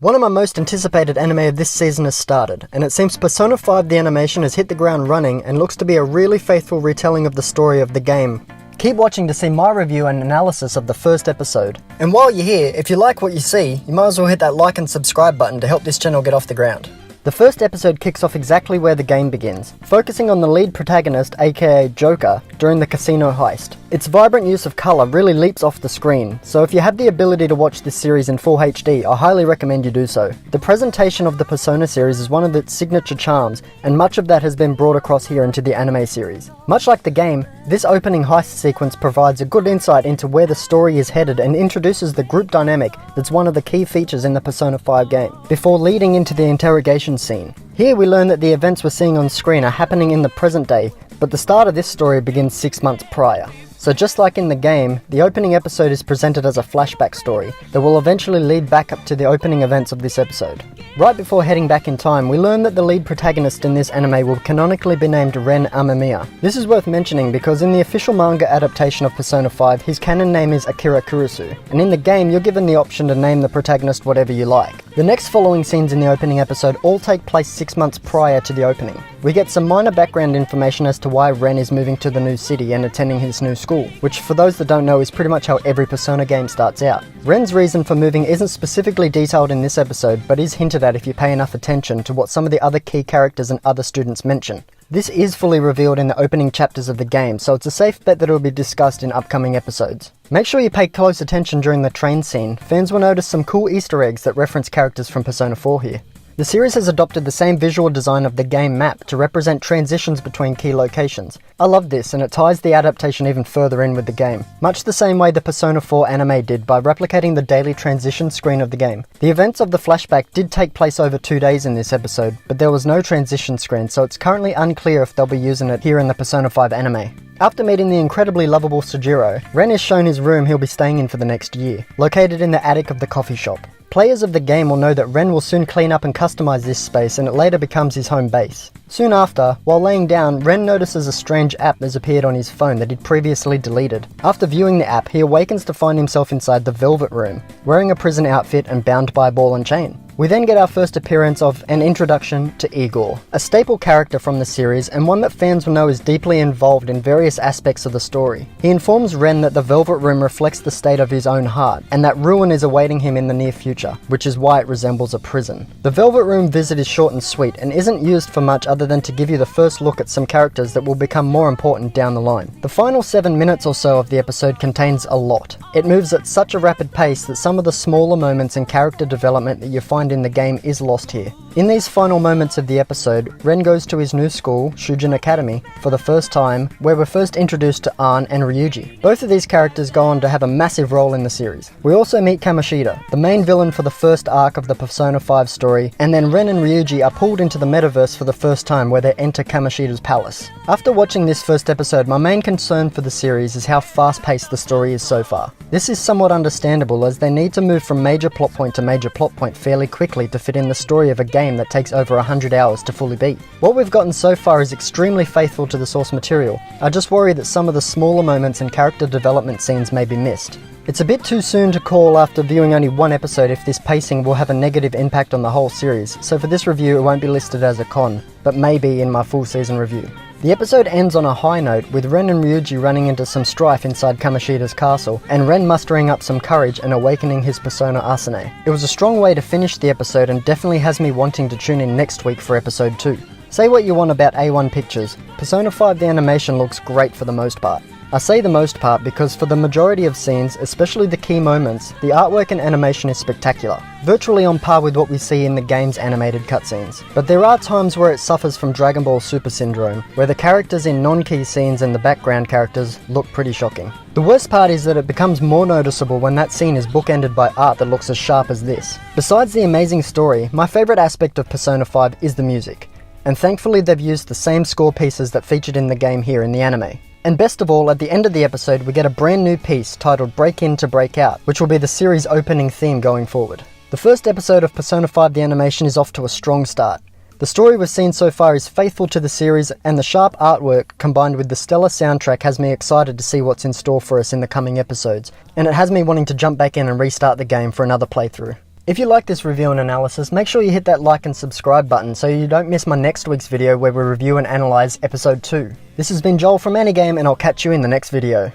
One of my most anticipated anime of this season has started, and it seems Persona 5 the animation has hit the ground running and looks to be a really faithful retelling of the story of the game. Keep watching to see my review and analysis of the first episode. And while you're here, if you like what you see, you might as well hit that like and subscribe button to help this channel get off the ground. The first episode kicks off exactly where the game begins, focusing on the lead protagonist, aka Joker, during the casino heist. Its vibrant use of colour really leaps off the screen, so if you have the ability to watch this series in full HD, I highly recommend you do so. The presentation of the Persona series is one of its signature charms, and much of that has been brought across here into the anime series. Much like the game, this opening heist sequence provides a good insight into where the story is headed and introduces the group dynamic that's one of the key features in the Persona 5 game, before leading into the interrogation scene. Here we learn that the events we're seeing on screen are happening in the present day, but the start of this story begins 6 months prior. So just like in the game, the opening episode is presented as a flashback story that will eventually lead back up to the opening events of this episode. Right before heading back in time, we learn that the lead protagonist in this anime will canonically be named Ren Amemiya. This is worth mentioning because in the official manga adaptation of Persona 5, his canon name is Akira Kurusu, and in the game you're given the option to name the protagonist whatever you like. The next following scenes in the opening episode all take place 6 months prior to the opening. We get some minor background information as to why Ren is moving to the new city and attending his new school, which for those that don't know is pretty much how every Persona game starts out. Ren's reason for moving isn't specifically detailed in this episode, but is hinted at if you pay enough attention to what some of the other key characters and other students mention. This is fully revealed in the opening chapters of the game, so it's a safe bet that it will be discussed in upcoming episodes. Make sure you pay close attention during the train scene. Fans will notice some cool Easter eggs that reference characters from Persona 4 here. The series has adopted the same visual design of the game map to represent transitions between key locations. I love this, and it ties the adaptation even further in with the game, much the same way the Persona 4 anime did by replicating the daily transition screen of the game. The events of the flashback did take place over 2 days in this episode, but there was no transition screen, so it's currently unclear if they'll be using it here in the Persona 5 anime. After meeting the incredibly lovable Sujiro, Ren is shown his room he'll be staying in for the next year, located in the attic of the coffee shop. Players of the game will know that Ren will soon clean up and customize this space, and it later becomes his home base. Soon after, while laying down, Ren notices a strange app has appeared on his phone that he'd previously deleted. After viewing the app, he awakens to find himself inside the Velvet Room, wearing a prison outfit and bound by a ball and chain. We then get our first appearance of an introduction to Igor, a staple character from the series and one that fans will know is deeply involved in various aspects of the story. He informs Ren that the Velvet Room reflects the state of his own heart, and that ruin is awaiting him in the near future, which is why it resembles a prison. The Velvet Room visit is short and sweet and isn't used for much other than to give you the first look at some characters that will become more important down the line. The final 7 minutes or so of the episode contains a lot. It moves at such a rapid pace that some of the smaller moments and character development that you find in the game is lost here. In these final moments of the episode, Ren goes to his new school, Shujin Academy, for the first time, where we're first introduced to Ann and Ryuji. Both of these characters go on to have a massive role in the series. We also meet Kamoshida, the main villain for the first arc of the Persona 5 story, and then Ren and Ryuji are pulled into the metaverse for the first time where they enter Kamoshida's palace. After watching this first episode, my main concern for the series is how fast-paced the story is so far. This is somewhat understandable as they need to move from major plot point to major plot point fairly quickly to fit in the story of a game that takes over 100 hours to fully beat. What we've gotten so far is extremely faithful to the source material. I just worry that some of the smaller moments and character development scenes may be missed. It's a bit too soon to call after viewing only one episode if this pacing will have a negative impact on the whole series, so for this review it won't be listed as a con, but maybe in my full season review. The episode ends on a high note with Ren and Ryuji running into some strife inside Kamoshida's castle, and Ren mustering up some courage and awakening his persona Asune. It was a strong way to finish the episode and definitely has me wanting to tune in next week for episode 2. Say what you want about A1 Pictures, Persona 5 the animation looks great for the most part. I say the most part because for the majority of scenes, especially the key moments, the artwork and animation is spectacular, virtually on par with what we see in the game's animated cutscenes. But there are times where it suffers from Dragon Ball Super syndrome, where the characters in non-key scenes and the background characters look pretty shocking. The worst part is that it becomes more noticeable when that scene is bookended by art that looks as sharp as this. Besides the amazing story, my favourite aspect of Persona 5 is the music, and thankfully they've used the same score pieces that featured in the game here in the anime. And best of all, at the end of the episode we get a brand new piece titled Break In to Break Out, which will be the series' opening theme going forward. The first episode of Persona 5 the animation is off to a strong start. The story we've seen so far is faithful to the series, and the sharp artwork combined with the stellar soundtrack has me excited to see what's in store for us in the coming episodes, and it has me wanting to jump back in and restart the game for another playthrough. If you like this review and analysis, make sure you hit that like and subscribe button so you don't miss my next week's video where we review and analyze episode 2. This has been Joel from Anigame, and I'll catch you in the next video.